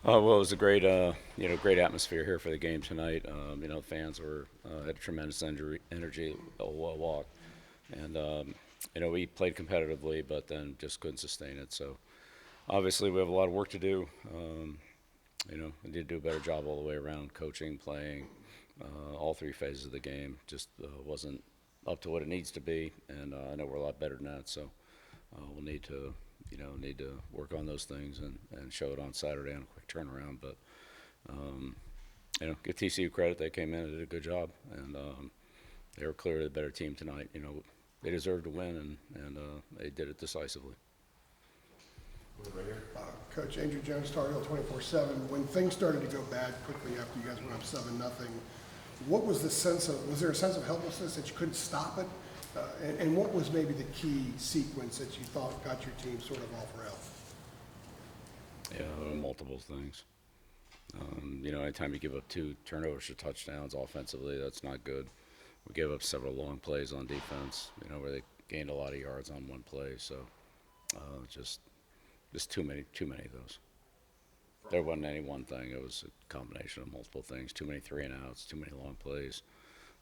Well, it was a great, great atmosphere here for the game tonight. Fans were had tremendous energy the whole walk, and we played competitively, but then just couldn't sustain it. So obviously, we have a lot of work to do. We need to do a better job all the way around, coaching, playing, all three phases of the game. Just wasn't up to what it needs to be, and I know we're a lot better than that. So we'll need to work on those things and show it on Saturday on a quick turnaround. But give TCU credit; they came in and did a good job, and they were clearly the better team tonight. They deserved to win, and they did it decisively. Right here. Coach Andrew Jones, Tar Heel 24/7. When things started to go bad quickly after you guys went up 7-0, what was the sense of? Was there a sense of helplessness that you couldn't stop it? And what was maybe the key sequence that you thought got your team sort of off rails? Yeah, multiple things. Anytime you give up 2 turnovers to touchdowns offensively, that's not good. We gave up several long plays on defense, where they gained a lot of yards on one play. So just too many of those. There wasn't any one thing. It was a combination of multiple things. Too many 3-and-outs, too many long plays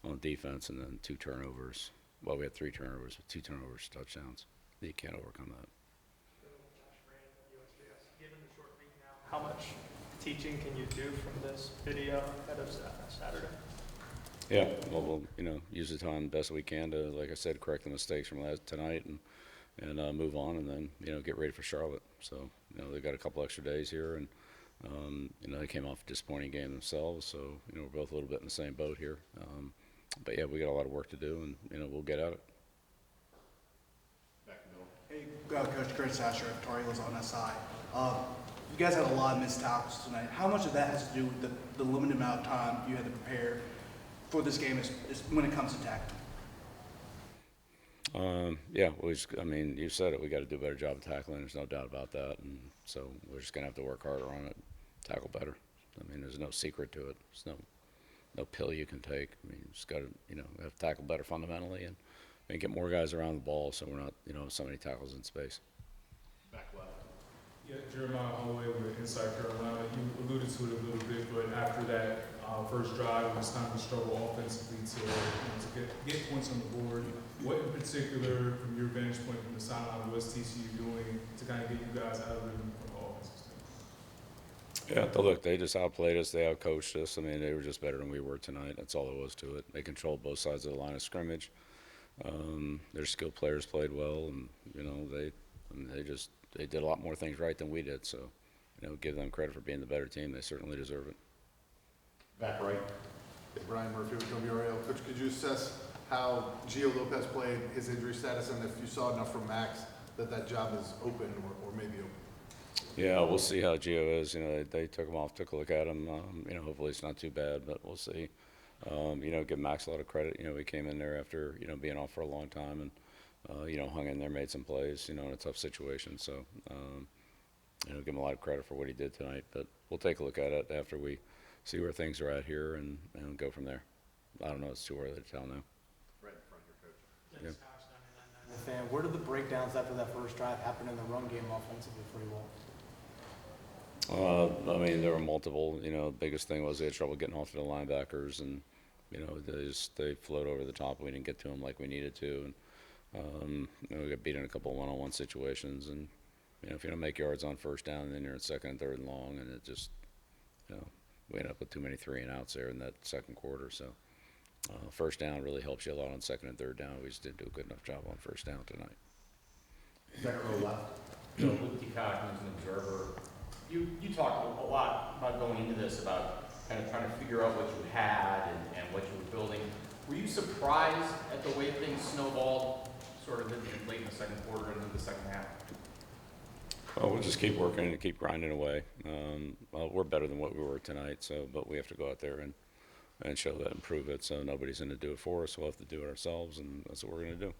on defense, and then 2 turnovers. Well, we had 3 turnovers, but 2 turnovers, touchdowns. You can't overcome that. Given the short week now, how much teaching can you do from this video ahead of Saturday? Yeah, well, we'll use the time best we can to, like I said, correct the mistakes from tonight and move on, and then get ready for Charlotte. So they got a couple extra days here, and they came off a disappointing game themselves. So we're both a little bit in the same boat here. But yeah, we got a lot of work to do, and we'll get at it. Back middle. Hey, Coach Chris Asher of Tar Heels on SI. You guys had a lot of missed tackles tonight. How much of that has to do with the limited amount of time you had to prepare for this game is when it comes to tackling? You said it. We got to do a better job of tackling. There's no doubt about that. And so we're just gonna have to work harder on it, tackle better. There's no secret to it. There's no pill you can take. You just got to have to tackle better fundamentally and get more guys around the ball so we're not so many tackles in space. Back left. Yeah, Jeremiah Holloway with Inside Carolina. You alluded to it a little bit, but after that first drive, it was time to struggle offensively to get points on the board. What in particular, from your vantage point from the sideline, was TCU doing to kind of get you guys out of rhythm from the offensive standpoint? Yeah, look, they just outplayed us. They outcoached us. They were just better than we were tonight. That's all there was to it. They controlled both sides of the line of scrimmage. Their skilled players played well, and they did a lot more things right than we did. So, give them credit for being the better team. They certainly deserve it. Back right. Brian Murphy with WRAL. Coach, could you assess how Gio Lopez played, his injury status, and if you saw enough from Max that job is open or maybe open? Yeah, we'll see how Gio is. They took him off, took a look at him. Hopefully it's not too bad, but we'll see. Give Max a lot of credit. He came in there after being off for a long time and hung in there, made some plays. In a tough situation. So give him a lot of credit for what he did tonight. But we'll take a look at it after we see where things are at here and go from there. I don't know. It's too early to tell now. Right in front here, Coach. Yeah. Fan, where did the breakdowns after that first drive happen in the run game offensively for you all? There were multiple. Biggest thing was they had trouble getting off to the linebackers, and they float over the top. We didn't get to them like we needed to, and we got beat in a couple of one-on-one situations. And if you don't make yards on first down, then you're at second and third and long, and it just we ended up with too many 3-and-outs there in that second quarter. So first down really helps you a lot on second and third down. We just didn't do a good enough job on first down tonight. Back row left. Luke DeCock, as an observer, you talked a lot about going into this, about kind of trying to figure out what you had and what you were building. Were you surprised at the way things snowballed sort of late in the second quarter and into the second half? Well, we'll just keep working and keep grinding away. We're better than what we were tonight, but we have to go out there and show that and prove it. So nobody's going to do it for us. We'll have to do it ourselves, and that's what we're going to do.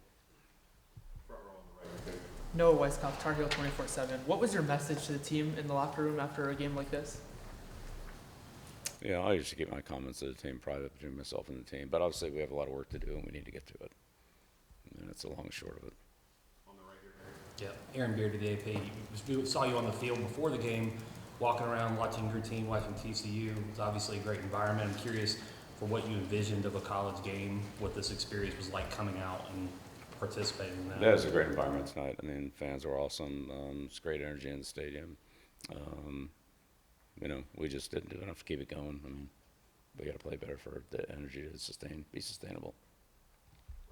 Front row on the right. Noah Weisskopf, Tar Heel 24/7. What was your message to the team in the locker room after a game like this? Yeah, I usually keep my comments to the team private between myself and the team. But obviously we have a lot of work to do, and we need to get to it. And that's the long and short of it. On the right here. Yeah, Aaron Beard to the AP. We saw you on the field before the game. walking around, watching your team, watching TCU, it's obviously a great environment. I'm curious for what you envisioned of a college game, what this experience was like coming out and participating in that. Yeah, it's a great environment tonight. I mean, fans were awesome. It's great energy in the stadium. You know, we just didn't do enough to keep it going. I mean, we got to play better for the energy to be sustainable.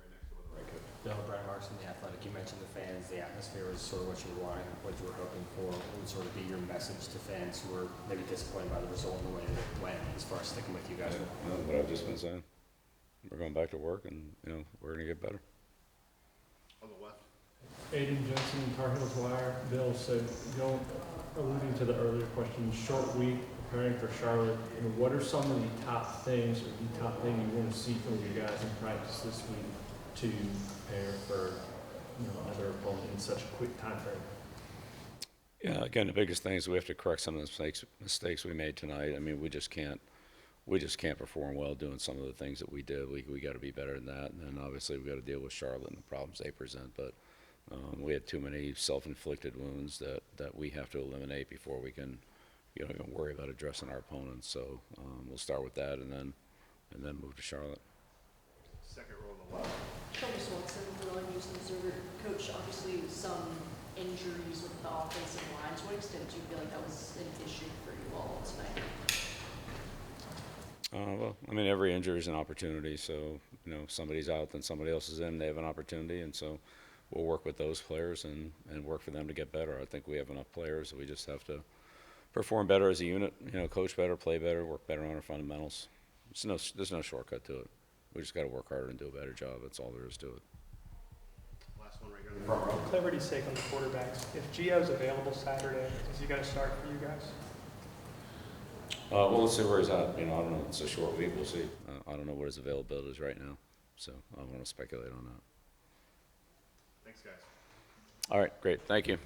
Right next to the right coach. Bill, Brian Marks from The Athletic, you mentioned the fans, the atmosphere was sort of what you were wanting, what you were hoping for. What would sort of be your message to fans who were maybe disappointed by the result and the way that it went as far as sticking with you guys? What I've just been saying. We're going back to work, and you know we're going to get better. On the left. Aiden Johnson, Tar Heels Wire. Bill, so alluding to the earlier question, short week preparing for Charlotte, you know, what are some of the top things or the top thing you want to see from you guys in practice this week to prepare for, you know, another opponent in such a quick time frame? Yeah, again, the biggest thing is we have to correct some of the mistakes we made tonight. I mean, we just can't perform well doing some of the things that we did. We got to be better than that. And then obviously we got to deal with Charlotte and the problems they present. But we had too many self-inflicted wounds that we have to eliminate before we can, you know, even worry about addressing our opponents. So we'll start with that and then move to Charlotte. Second row on the left. Shelby Swanson, Berlin News and Observer. Coach, obviously some injuries with the offensive line. To what extent do you feel like that was an issue for you all tonight? Well, I mean, every injury is an opportunity. So, you know, if somebody's out, then somebody else is in. They have an opportunity. And so we'll work with those players and work for them to get better. I think we have enough players. We just have to perform better as a unit, you know, coach better, play better, work better on our fundamentals. There's no shortcut to it. We just got to work harder and do a better job. That's all there is to it. Last one right here in the front row. Clarity's sake on the quarterbacks, if Gio's available Saturday, is he going to start for you guys? Well, let's see where he's at. You know, I don't know. It's a short week. We'll see. I don't know what his availability is right now, so I don't want to speculate on that. Thanks, guys. All right, great. Thank you.